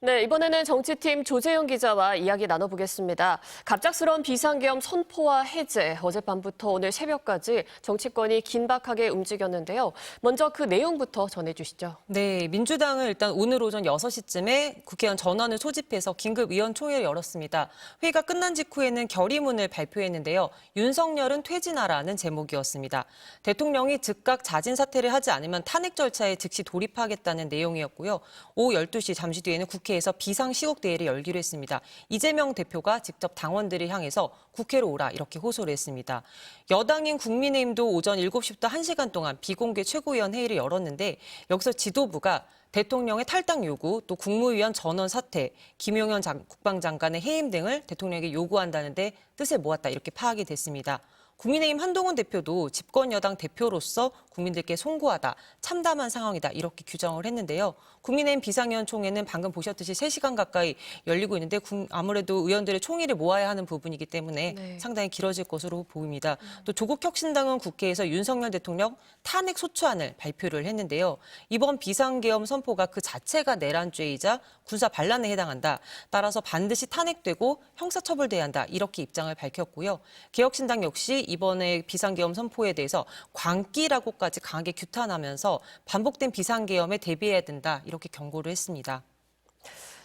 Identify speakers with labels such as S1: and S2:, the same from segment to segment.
S1: 네, 이번에는 정치팀 조재영 기자와 이야기 나눠보겠습니다. 갑작스러운 비상계엄 선포와 해제, 어젯밤부터 오늘 새벽까지 정치권이 긴박하게 움직였는데요. 먼저 그 내용부터 전해주시죠.
S2: 네, 민주당은 일단 오늘 오전 6시쯤에 국회의원 전원을 소집해서 긴급위원총회를 열었습니다. 회의가 끝난 직후에는 결의문을 발표했는데요. 윤석열은 퇴진하라는 제목이었습니다. 대통령이 즉각 자진 사퇴를 하지 않으면 탄핵 절차에 즉시 돌입하겠다는 내용이었고요. 오후 12시 잠시 뒤에는 국회에서 비상시국대회를 열기로 했습니다. 이재명 대표가 직접 당원들을 향해서 국회로 오라 이렇게 호소를 했습니다. 여당인 국민의힘도 오전 7시부터 1시간 동안 비공개 최고위원 회의를 열었는데 여기서 지도부가 대통령의 탈당 요구, 또 국무위원 전원 사퇴, 김용현 국방장관의 해임 등을 대통령에게 요구한다는데 뜻을 모았다 이렇게 파악이 됐습니다. 국민의힘 한동훈 대표도 집권 여당 대표로서 국민들께 송구하다, 참담한 상황이다 이렇게 규정을 했는데요. 국민의힘 비상위원총회는 방금 보셨듯이 3시간 가까이 열리고 있는데 아무래도 의원들의 총의를 모아야 하는 부분이기 때문에 상당히 길어질 것으로 보입니다. 또 조국혁신당은 국회에서 윤석열 대통령 탄핵 소추안을 발표를 했는데요. 이번 비상계엄 선포가 그 자체가 내란죄이자 군사 반란에 해당한다. 따라서 반드시 탄핵되고 형사처벌돼야 한다. 이렇게 입장을 밝혔고요. 개혁신당 역시 이번에 비상계엄 선포에 대해서 광기라고까지 강하게 규탄하면서 반복된 비상계엄에 대비해야 된다. 이렇게 경고를 했습니다.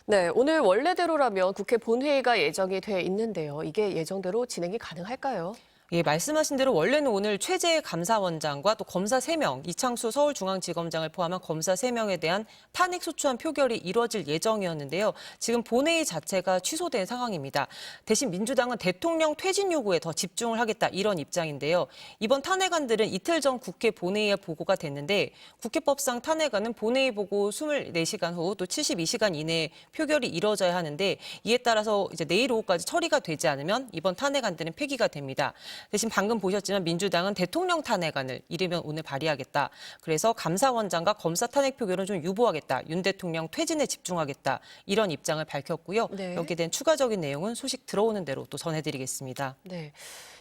S1: 네, 오늘 원래대로라면 국회 본회의가 예정이 돼 있는데요. 이게 예정대로 진행이 가능할까요?
S2: 예, 말씀하신 대로 원래는 오늘 최재 감사원장과 또 검사 3명, 이창수 서울중앙지검장을 포함한 검사 3명에 대한 탄핵 소추안 표결이 이뤄질 예정이었는데요. 지금 본회의 자체가 취소된 상황입니다. 대신 민주당은 대통령 퇴진 요구에 더 집중을 하겠다 이런 입장인데요. 이번 탄핵안들은 이틀 전 국회 본회의에 보고가 됐는데 국회법상 탄핵안은 본회의 보고 24시간 후 또 72시간 이내에 표결이 이뤄져야 하는데 이에 따라서 이제 내일 오후까지 처리가 되지 않으면 이번 탄핵안들은 폐기가 됩니다. 대신 방금 보셨지만 민주당은 대통령 탄핵안을 이르면 오늘 발의하겠다. 그래서 감사원장과 검사 탄핵 표결은 좀 유보하겠다. 윤 대통령 퇴진에 집중하겠다. 이런 입장을 밝혔고요.
S1: 네.
S2: 여기에 대한 추가적인 내용은 소식 들어오는 대로 또 전해드리겠습니다.
S1: 네.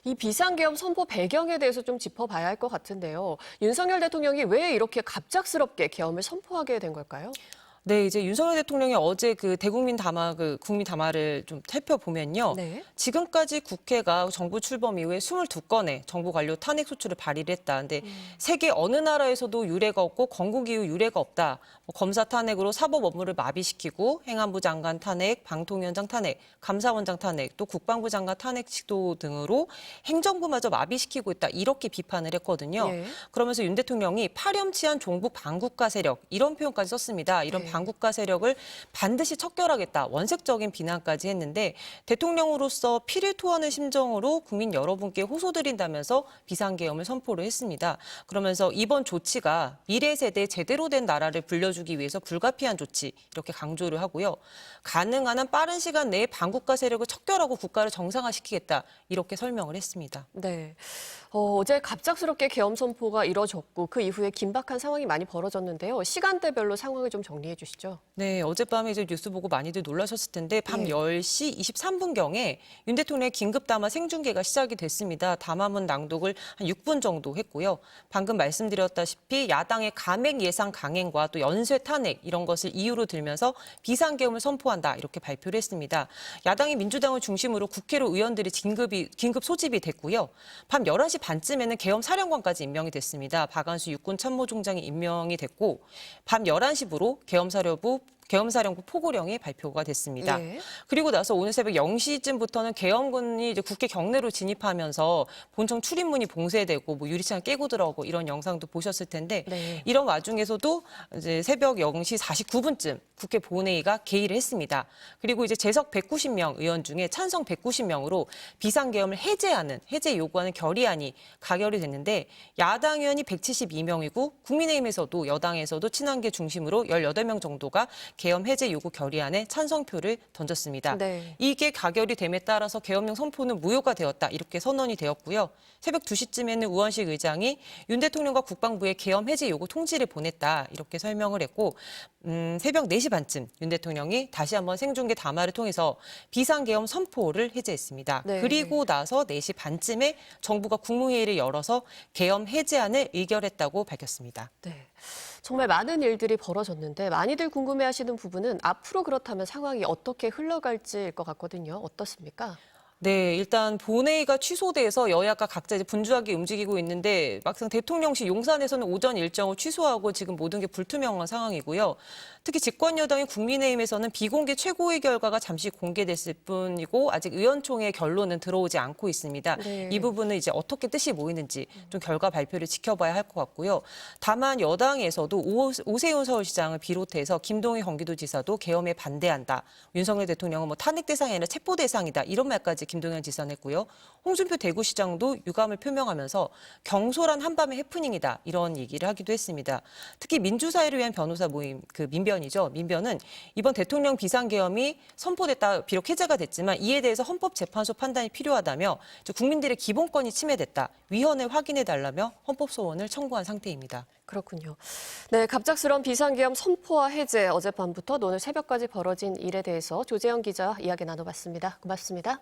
S1: 이 비상계엄 선포 배경에 대해서 좀 짚어봐야 할 것 같은데요. 윤석열 대통령이 왜 이렇게 갑작스럽게 계엄을 선포하게 된 걸까요?
S2: 네, 이제 윤석열 대통령이 어제 그 대국민 담화, 국민 담화를 좀 살펴보면요.
S1: 네.
S2: 지금까지 국회가 정부 출범 이후에 22건의 정부 관료 탄핵 소추를 발의를 했다. 근데 세계 어느 나라에서도 유례가 없고 건국 이후 유례가 없다. 검사 탄핵으로 사법 업무를 마비시키고 행안부 장관 탄핵, 방통위원장 탄핵, 감사원장 탄핵, 또 국방부 장관 탄핵 시도 등으로 행정부마저 마비시키고 있다. 이렇게 비판을 했거든요.
S1: 예.
S2: 그러면서 윤 대통령이 파렴치한 종북 반국가 세력 이런 표현까지 썼습니다. 이런 반국가 세력을 반드시 척결하겠다. 원색적인 비난까지 했는데 대통령으로서 피를 토하는 심정으로 국민 여러분께 호소드린다면서 비상계엄을 선포를 했습니다. 그러면서 이번 조치가 미래 세대에 제대로 된 나라를 불려주기 위해서 불가피한 조치 이렇게 강조를 하고요. 가능한 한 빠른 시간 내에 반국가 세력을 척결하고 국가를 정상화시키겠다. 이렇게 설명을 했습니다.
S1: 네. 어제 갑작스럽게 계엄 선포가 이뤄졌고 그 이후에 긴박한 상황이 많이 벌어졌는데요. 시간대별로 상황을 좀 정리해 주시죠.
S2: 네, 어젯밤에 이제 뉴스 보고 많이들 놀라셨을 텐데 밤 10시 23분경에 윤 대통령의 긴급 담화 생중계가 시작이 됐습니다. 담화문 낭독을 한 6분 정도 했고요. 방금 말씀드렸다시피 야당의 감액 예상 강행과 또 연쇄 탄핵 이런 것을 이유로 들면서 비상계엄을 선포한다 이렇게 발표를 했습니다. 야당이 민주당을 중심으로 국회로 의원들이 긴급 소집이 됐고요. 밤 11시 반쯤에는 계엄 사령관까지 임명이 됐습니다. 박안수 육군 참모총장이 임명이 됐고 밤 11시부로 계엄사령부 포고령이 발표가 됐습니다.
S1: 예.
S2: 그리고 나서 오늘 새벽 0시쯤부터는 계엄군이 이제 국회 경내로 진입하면서 본청 출입문이 봉쇄되고 유리창 깨고 들어오고 이런 영상도 보셨을 텐데
S1: 네.
S2: 이런 와중에서도 이제 새벽 0시 49분쯤 국회 본회의가 개의를 했습니다. 그리고 이제 재석 190명 의원 중에 찬성 190명으로 비상계엄을 해제 요구하는 결의안이 가결이 됐는데 야당 의원이 172명이고 국민의힘에서도 여당에서도 친한계 중심으로 18명 정도가 계엄 해제 요구 결의안에 찬성표를 던졌습니다.
S1: 네.
S2: 이게 가결이 됨에 따라서 계엄령 선포는 무효가 되었다. 이렇게 선언이 되었고요. 새벽 2시쯤에는 우원식 의장이 윤 대통령과 국방부에 계엄 해제 요구 통지를 보냈다. 이렇게 설명을 했고 새벽 4시 반쯤 윤 대통령이 다시 한번 생중계 담화를 통해서 비상계엄 선포를 해제했습니다.
S1: 네.
S2: 그리고 나서 4시 반쯤에 정부가 국무회의를 열어서 계엄 해제안을 의결했다고 밝혔습니다.
S1: 네. 정말 많은 일들이 벌어졌는데 많이들 궁금해하시는 부분은 앞으로 그렇다면 상황이 어떻게 흘러갈지일 것 같거든요. 어떻습니까?
S2: 네, 일단 본회의가 취소돼서 여야가 각자 이제 분주하게 움직이고 있는데 막상 대통령실 용산에서는 오전 일정을 취소하고 지금 모든 게 불투명한 상황이고요. 특히 집권 여당인 국민의힘에서는 비공개 최고위 결과가 잠시 공개됐을 뿐이고 아직 의원총회 결론은 들어오지 않고 있습니다.
S1: 네.
S2: 이 부분은 이제 어떻게 뜻이 모이는지 좀 결과 발표를 지켜봐야 할 것 같고요. 다만 여당에서도 오세훈 서울시장을 비롯해서 김동연 경기도지사도 계엄에 반대한다. 윤석열 대통령은 뭐 탄핵 대상이 아니라 체포 대상이다. 이런 말까지 김동연 지사는 했고요. 홍준표 대구시장도 유감을 표명하면서 경솔한 한밤의 해프닝이다. 이런 얘기를 하기도 했습니다. 특히 민주사회를 위한 변호사 모임, 그 민변이죠. 민변은 이번 대통령 비상계엄이 선포됐다, 비록 해제가 됐지만 이에 대해서 헌법재판소 판단이 필요하다며 국민들의 기본권이 침해됐다. 위헌을 확인해달라며 헌법소원을 청구한 상태입니다.
S1: 그렇군요. 네, 갑작스러운 비상계엄 선포와 해제, 어젯밤부터 오늘 새벽까지 벌어진 일에 대해서 조재영 기자와 이야기 나눠봤습니다. 고맙습니다.